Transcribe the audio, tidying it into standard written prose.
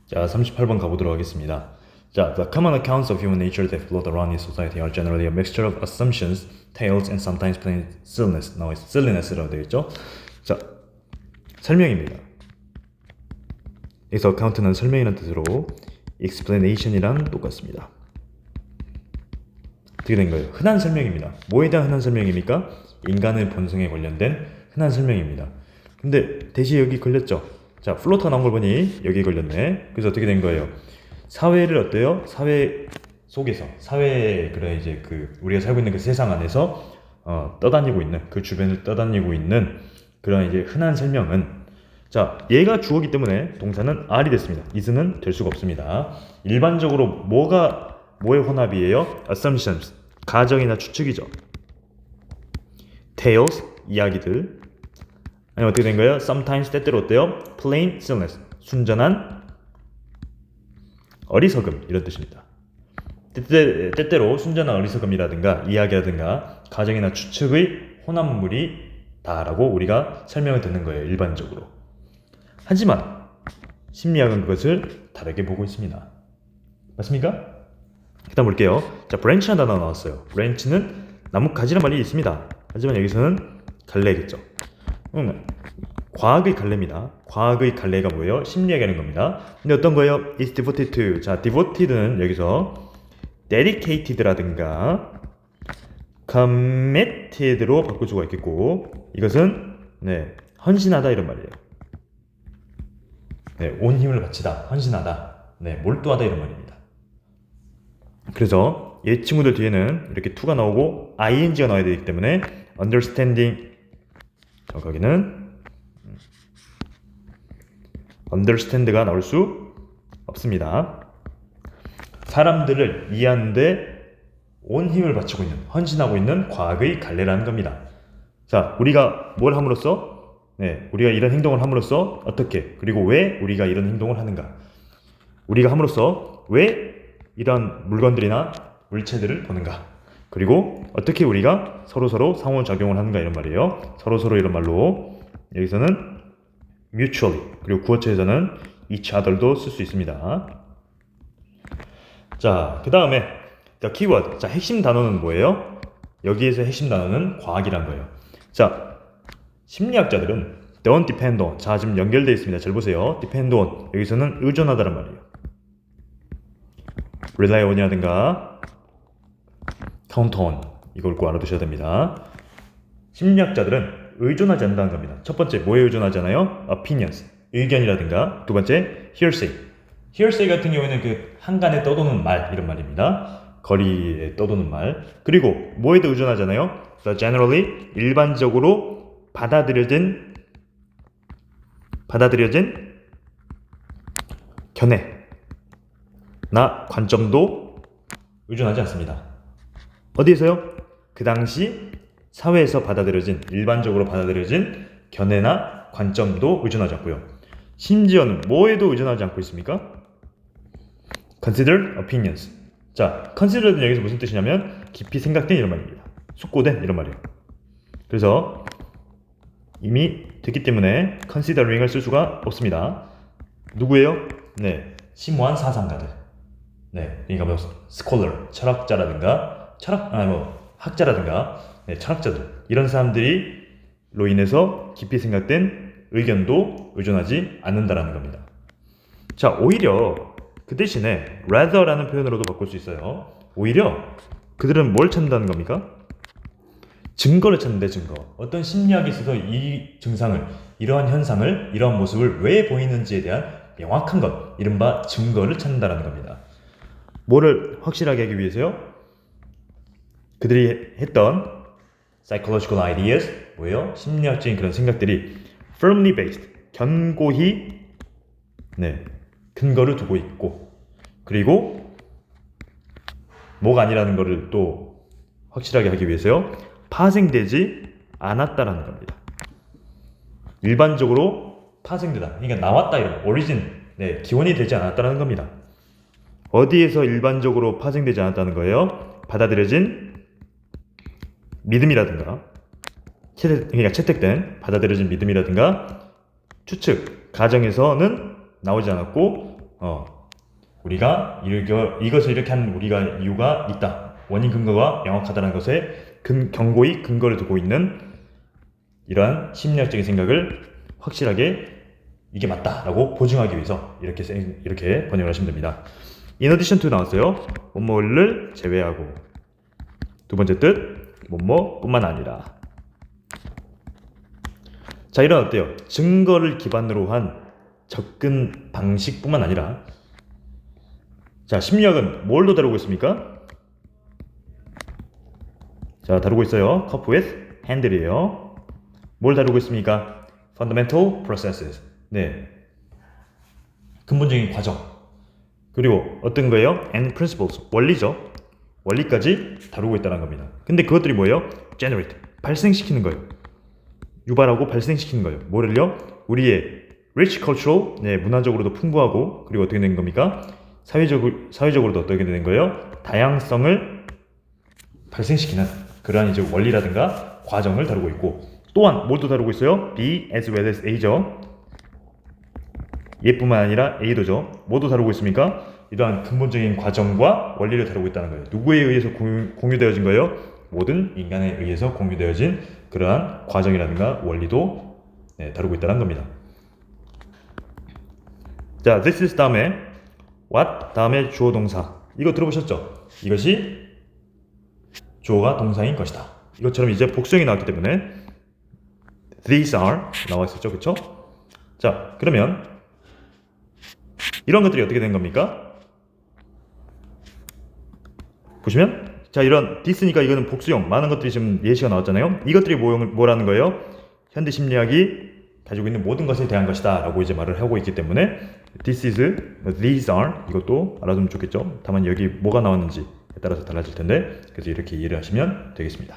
자, 38번 가보도록 하겠습니다. 자, the common accounts of human nature that float around in society are generally a mixture of assumptions, tales, and sometimes plain silliness. 나와 있어. silliness라고 되어 있죠. 자, 설명입니다. 여기서 account는 설명이라는 뜻으로 explanation이랑 똑같습니다. 어떻게 된 거예요? 흔한 설명입니다. 뭐에 대한 흔한 설명입니까? 인간의 본성에 관련된 흔한 설명입니다. 근데 대신 여기 걸렸죠? 자, 플로터 나온 걸 보니 여기 걸렸네. 그래서 어떻게 된 거예요? 사회를 어때요? 사회 속에서 그래 이제 우리가 살고 있는 그 세상 안에서 떠다니고 있는 그 주변을 떠다니고 있는 그런 이제 흔한 설명은 자, 얘가 주어기 때문에 동사는 are이 됐습니다. is는 될 수가 없습니다. 일반적으로 뭐의 혼합이에요? assumptions, 가정이나 추측이죠. tales, 이야기들. 아니 어떻게 된 거예요? sometimes, 때때로 어때요? plain silliness, 순전한 어리석음, 이런 뜻입니다. 때때로 순전한 어리석음이라든가 이야기라든가 가정이나 추측의 혼합물이다 라고 우리가 설명을 듣는 거예요, 일반적으로. 하지만 심리학은 그것을 다르게 보고 있습니다. 맞습니까? 일단 볼게요. 자, branch라는 단어 나왔어요. branch는 나무 가지란 말이 있습니다. 하지만 여기서는 갈래겠죠. 과학의 갈래입니다. 과학의 갈래가 뭐예요? 심리학이 하는 겁니다. 근데 어떤 거예요? It's devoted to. 자, devoted는 여기서 dedicated라든가 committed로 바꿀 수가 있겠고, 이것은 헌신하다 이런 말이에요. 온 힘을 바치다, 헌신하다, 몰두하다 이런 말입니다. 그래서 얘 친구들 뒤에는 이렇게 to가 나오고 ing가 나와야 되기 때문에 understanding, 거기는 understand가 나올 수 없습니다. 사람들을 이해하는데 온 힘을 바치고 있는, 헌신하고 있는 과학의 갈래라는 겁니다. 자, 우리가 뭘 함으로써 우리가 이런 행동을 함으로써 어떻게, 그리고 왜 우리가 이런 행동을 하는가, 우리가 함으로써 왜 이런 물건들이나 물체들을 보는가, 그리고 어떻게 우리가 서로서로 상호작용을 하는가 이런 말이에요. 서로서로 이런 말로 여기서는 mutually, 그리고 구어체에서는 each other도 쓸 수 있습니다. 자, 그 다음에 the keyword. 자, 핵심 단어는 뭐예요? 여기에서 핵심 단어는 과학이란 거예요. 자, 심리학자들은 don't depend on. 자, 지금 연결되어 있습니다. 잘 보세요. depend on. 여기서는 의존하다란 말이에요. rely on이라든가 count on. 이걸 꼭 알아두셔야 됩니다. 심리학자들은 의존하지 않는다는 겁니다. 첫 번째, 뭐에 의존하지 않아요? opinions, 의견이라든가. 두 번째, hearsay. hearsay 같은 경우에는 한간에 떠도는 말, 이런 말입니다. 거리에 떠도는 말. 그리고 뭐에도 의존하잖아요? the generally, 일반적으로 받아들여진 견해나 관점도 의존하지 않습니다. 어디에서요? 그 당시 사회에서 일반적으로 받아들여진 견해나 관점도 의존하지 않고요. 심지어는 뭐에도 의존하지 않고 있습니까? consider opinions. 자, consider는 여기서 무슨 뜻이냐면 깊이 생각된 이런 말입니다. 숙고된 이런 말이에요. 그래서 이미 됐기 때문에 considering을 쓸 수가 없습니다. 누구예요? 심오한 사상가들. 그러니까 뭐 scholar, 철학자라든가 학자라든가 철학자들, 이런 사람들로 인해서 깊이 생각된 의견도 의존하지 않는다라는 겁니다. 자, 오히려 그 대신에 rather라는 표현으로도 바꿀 수 있어요. 오히려 그들은 뭘 찾는다는 겁니까? 증거를 찾는데, 증거. 어떤 심리학에 있어서 이 증상을, 이러한 현상을, 이러한 모습을 왜 보이는지에 대한 명확한 것, 이른바 증거를 찾는다는 겁니다. 뭐를 확실하게 하기 위해서요? 그들이 했던 psychological ideas, 뭐예요? 심리학적인 그런 생각들이 firmly based, 견고히 근거를 두고 있고, 그리고 뭐가 아니라는 것을 또 확실하게 하기 위해서요, 파생되지 않았다라는 겁니다. 일반적으로 파생되다, 그러니까 나왔다, 이런 오리진, 기원이 되지 않았다는 겁니다. 어디에서 일반적으로 파생되지 않았다는 거예요? 받아들여진 믿음이라든가, 그러니까 받아들여진 믿음이라든가 추측, 가정에서는 나오지 않았고, 우리가 이것을 이렇게 한 우리가 이유가 있다. 원인 근거가 명확하다는 것에 경고의 근거를 두고 있는 이러한 심리학적인 생각을 확실하게 이게 맞다라고 보증하기 위해서 이렇게 번역을 하시면 됩니다. In addition to 나왔어요. 뭐뭐를 제외하고. 두 번째 뜻, 뭐뭐뿐만 아니라. 자, 이런 어때요? 증거를 기반으로 한 접근 방식뿐만 아니라, 자, 심리학은 뭘로 다루고 있습니까? 자, 다루고 있어요. cup with handle이에요. 뭘 다루고 있습니까? fundamental processes. 네, 근본적인 과정. 그리고 어떤 거예요? and principles. 원리죠. 원리까지 다루고 있다는 겁니다. 근데 그것들이 뭐예요? generate. 발생시키는 거예요. 유발하고 발생시키는 거예요. 뭐를요? 우리의 rich cultural, 네, 문화적으로도 풍부하고, 그리고 어떻게 된 겁니까? 사회적으로도 어떻게 되는 거예요? 다양성을 발생시키는 그러한 이제 원리라든가 과정을 다루고 있고, 또한 뭘도 다루고 있어요? B as well as A죠. 얘뿐만 아니라 A도죠. 뭐도 다루고 있습니까? 이러한 근본적인 과정과 원리를 다루고 있다는 거예요. 누구에 의해서 공유되어진 거예요? 모든 인간에 의해서 공유되어진 그러한 과정이라든가 원리도, 네, 다루고 있다는 겁니다. 자, this is 다음에 what 다음에 주어 동사. 이거 들어보셨죠? 이것이 주어가 동사인 것이다. 이것처럼 이제 복수형이 나왔기 때문에 these are 나와 있었죠, 그렇죠? 자, 그러면 이런 것들이 어떻게 된 겁니까? 보시면, 자, 이런 this니까 이거는 복수형, 많은 것들이 지금 예시가 나왔잖아요. 이것들이 뭐라는 거예요? 현대 심리학이 가지고 있는 모든 것에 대한 것이다 라고 이제 말을 하고 있기 때문에 this is, these are 이것도 알아두면 좋겠죠. 다만 여기 뭐가 나왔는지에 따라서 달라질 텐데, 그래서 이렇게 이해를 하시면 되겠습니다.